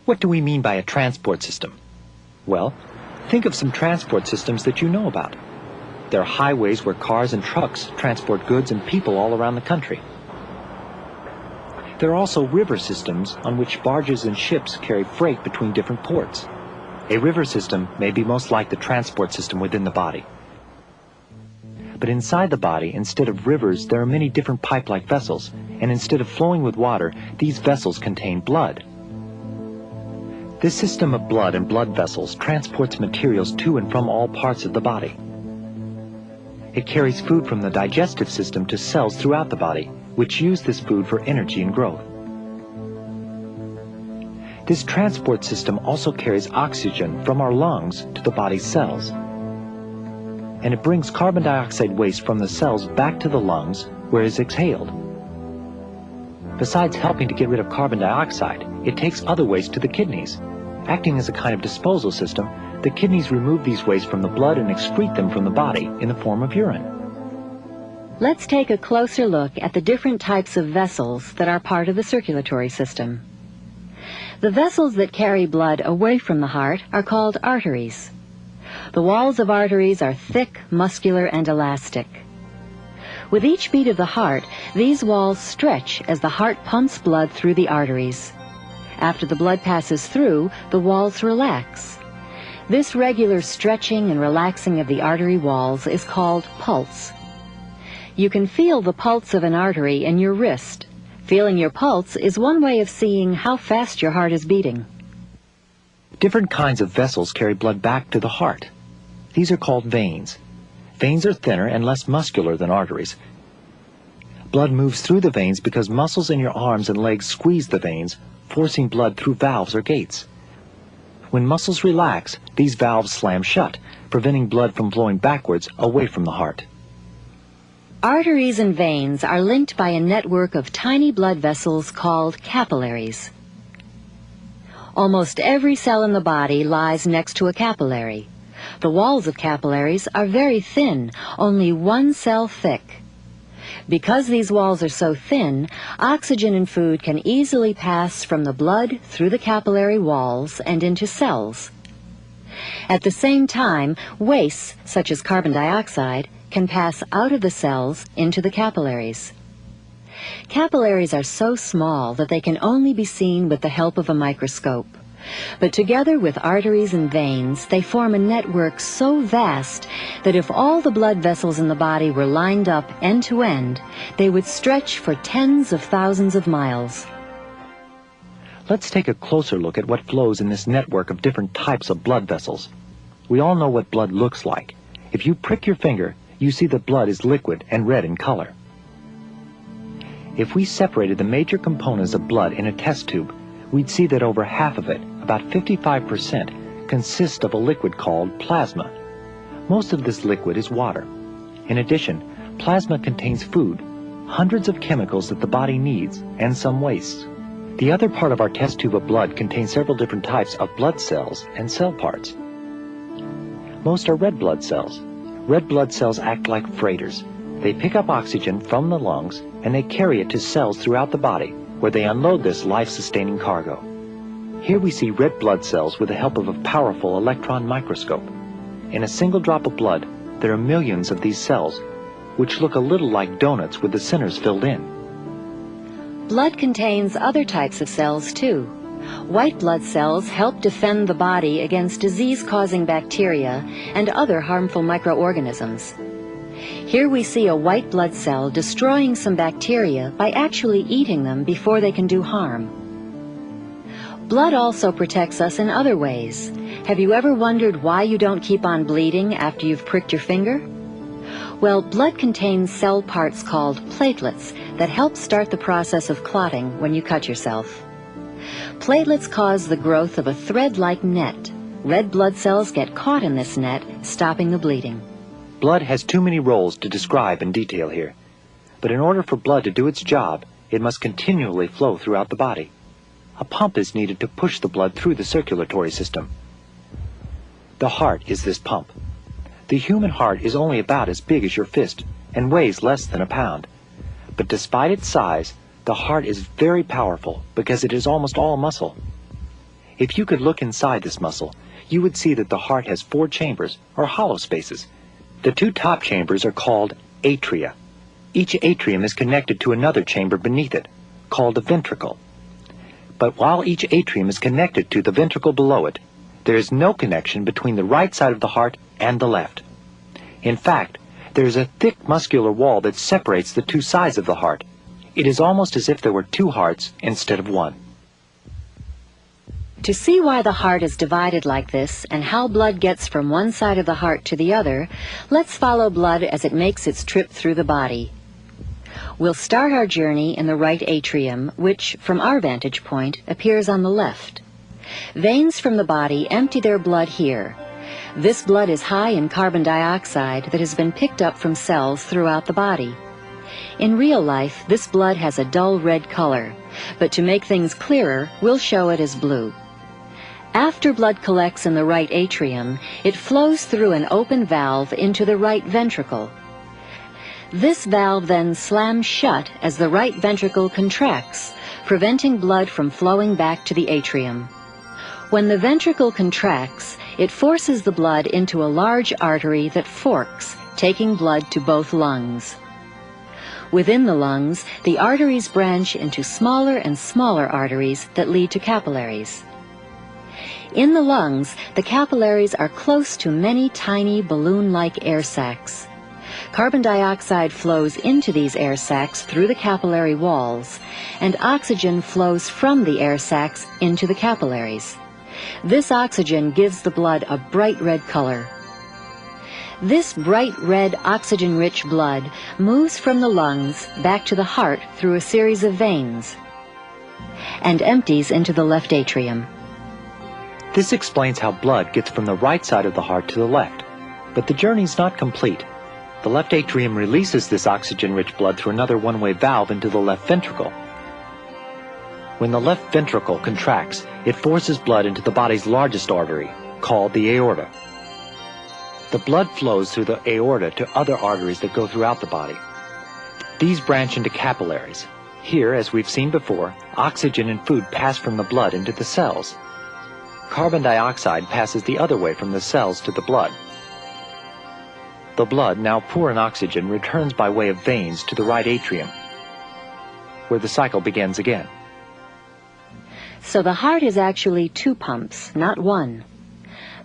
What do we mean by a transport system? Well, think of some transport systems that you know about. There are highways where cars and trucks transport goods and people all around the country. There are also river systems on which barges and ships carry freight between different ports. A river system may be most like the transport system within the body. But inside the body, instead of rivers, there are many different pipe-like vessels, and instead of flowing with water, these vessels contain blood. This system of blood and blood vessels transports materials to and from all parts of the body. It carries food from the digestive system to cells throughout the body, which use this food for energy and growth. This transport system also carries oxygen from our lungs to the body's cells. And it brings carbon dioxide waste from the cells back to the lungs, where it is exhaled. Besides helping to get rid of carbon dioxide, it takes other waste to the kidneys. Acting as a kind of disposal system, the kidneys remove these wastes from the blood and excrete them from the body in the form of urine. Let's take a closer look at the different types of vessels that are part of the circulatory system. The vessels that carry blood away from the heart are called arteries. The walls of arteries are thick, muscular, and elastic. With each beat of the heart, these walls stretch as the heart pumps blood through the arteries. After the blood passes through, the walls relax. This regular stretching and relaxing of the artery walls is called pulse. You can feel the pulse of an artery in your wrist. Feeling your pulse is one way of seeing how fast your heart is beating. Different kinds of vessels carry blood back to the heart. These are called veins. Veins are thinner and less muscular than arteries. Blood moves through the veins because muscles in your arms and legs squeeze the veins, forcing blood through valves or gates. When muscles relax, these valves slam shut, preventing blood from flowing backwards away from the heart. Arteries and veins are linked by a network of tiny blood vessels called capillaries. Almost every cell in the body lies next to a capillary. The walls of capillaries are very thin, only one cell thick. Because these walls are so thin, oxygen and food can easily pass from the blood through the capillary walls and into cells. At the same time, wastes, such as carbon dioxide, can pass out of the cells into the capillaries. Capillaries are so small that they can only be seen with the help of a microscope. But together with arteries and veins, they form a network so vast that if all the blood vessels in the body were lined up end to end, they would stretch for tens of thousands of miles. Let's take a closer look at what flows in this network of different types of blood vessels. We all know what blood looks like. If you prick your finger, you see that blood is liquid and red in color. If we separated the major components of blood in a test tube, we'd see that over half of it, about 55%, consists of a liquid called plasma. Most of this liquid is water. In addition, plasma contains food, hundreds of chemicals that the body needs, and some wastes. The other part of our test tube of blood contains several different types of blood cells and cell parts. Most are red blood cells. Red blood cells act like freighters. They pick up oxygen from the lungs and they carry it to cells throughout the body, where they unload this life-sustaining cargo. Here we see red blood cells with the help of a powerful electron microscope. In a single drop of blood, there are millions of these cells, which look a little like donuts with the centers filled in. Blood contains other types of cells too. White blood cells help defend the body against disease-causing bacteria and other harmful microorganisms. Here we see a white blood cell destroying some bacteria by actually eating them before they can do harm. Blood also protects us in other ways. Have you ever wondered why you don't keep on bleeding after you've pricked your finger? Well, blood contains cell parts called platelets that help start the process of clotting when you cut yourself. Platelets cause the growth of a thread-like net. Red blood cells get caught in this net, stopping the bleeding. Blood has too many roles to describe in detail here. But in order for blood to do its job, it must continually flow throughout the body. A pump is needed to push the blood through the circulatory system. The heart is this pump. The human heart is only about as big as your fist and weighs less than a pound. But despite its size, the heart is very powerful because it is almost all muscle. If you could look inside this muscle, you would see that the heart has 4 chambers, or hollow spaces. The 2 top chambers are called atria. Each atrium is connected to another chamber beneath it, called a ventricle. But while each atrium is connected to the ventricle below it, there is no connection between the right side of the heart and the left. In fact, there is a thick muscular wall that separates the 2 sides of the heart. It is almost as if there were 2 hearts instead of 1. To see why the heart is divided like this and how blood gets from one side of the heart to the other, let's follow blood as it makes its trip through the body. We'll start our journey in the right atrium, which, from our vantage point, appears on the left. Veins from the body empty their blood here. This blood is high in carbon dioxide that has been picked up from cells throughout the body. In real life, this blood has a dull red color, but to make things clearer, we'll show it as blue. After blood collects in the right atrium, it flows through an open valve into the right ventricle. This valve then slams shut as the right ventricle contracts, preventing blood from flowing back to the atrium. When the ventricle contracts, it forces the blood into a large artery that forks, taking blood to both lungs. Within the lungs, the arteries branch into smaller and smaller arteries that lead to capillaries. In the lungs, the capillaries are close to many tiny balloon-like air sacs. Carbon dioxide flows into these air sacs through the capillary walls, and oxygen flows from the air sacs into the capillaries. This oxygen gives the blood a bright red color. This bright red oxygen-rich blood moves from the lungs back to the heart through a series of veins and empties into the left atrium. This explains how blood gets from the right side of the heart to the left, but the journey's not complete. The left atrium releases this oxygen-rich blood through another one-way valve into the left ventricle. When the left ventricle contracts, it forces blood into the body's largest artery, called the aorta. The blood flows through the aorta to other arteries that go throughout the body. These branch into capillaries. Here, as we've seen before, oxygen and food pass from the blood into the cells. Carbon dioxide passes the other way from the cells to the blood. The blood, now poor in oxygen, returns by way of veins to the right atrium, where the cycle begins again. So the heart is actually 2 pumps, not 1.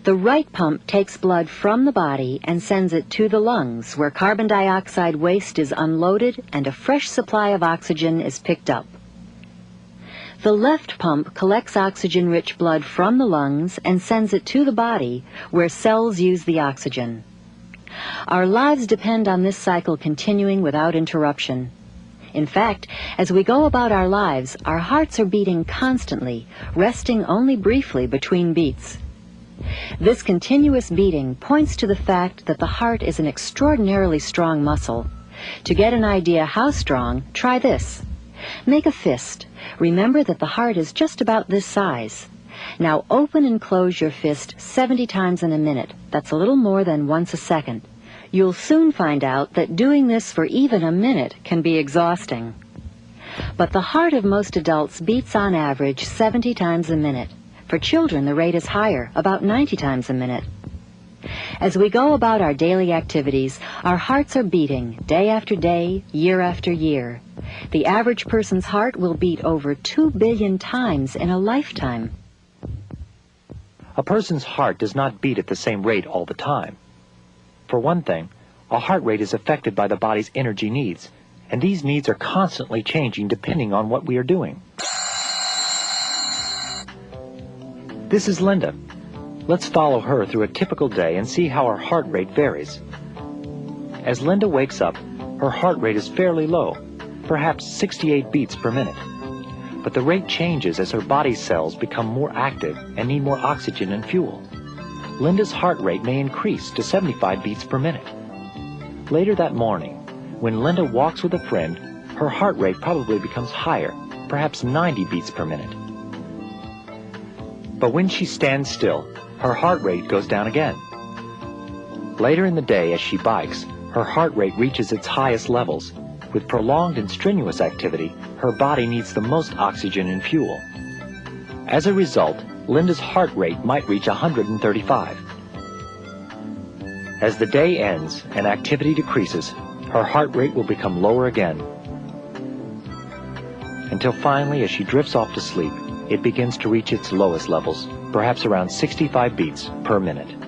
The right pump takes blood from the body and sends it to the lungs, where carbon dioxide waste is unloaded and a fresh supply of oxygen is picked up. The left pump collects oxygen-rich blood from the lungs and sends it to the body, where cells use the oxygen. Our lives depend on this cycle continuing without interruption. In fact, as we go about our lives, our hearts are beating constantly, resting only briefly between beats. This continuous beating points to the fact that the heart is an extraordinarily strong muscle. To get an idea how strong, try this. Make a fist. Remember that the heart is just about this size. Now open and close your fist 70 times in a minute. That's a little more than once a second. You'll soon find out that doing this for even a minute can be exhausting. But the heart of most adults beats on average 70 times a minute. For children, the rate is higher, about 90 times a minute. As we go about our daily activities, our hearts are beating day after day, year after year. The average person's heart will beat over 2 billion times in a lifetime. A person's heart does not beat at the same rate all the time. For one thing, a heart rate is affected by the body's energy needs, and these needs are constantly changing depending on what we are doing. This is Linda. Let's follow her through a typical day and see how her heart rate varies. As Linda wakes up, her heart rate is fairly low, perhaps 68 beats per minute. But the rate changes as her body cells become more active and need more oxygen and fuel. Linda's heart rate may increase to 75 beats per minute. Later that morning, when Linda walks with a friend, her heart rate probably becomes higher, perhaps 90 beats per minute. But when she stands still, her heart rate goes down again. Later in the day, as she bikes, her heart rate reaches its highest levels. With prolonged and strenuous activity, her body needs the most oxygen and fuel. As a result, Linda's heart rate might reach 135. As the day ends and activity decreases, her heart rate will become lower again, until finally, as she drifts off to sleep, it begins to reach its lowest levels, perhaps around 65 beats per minute.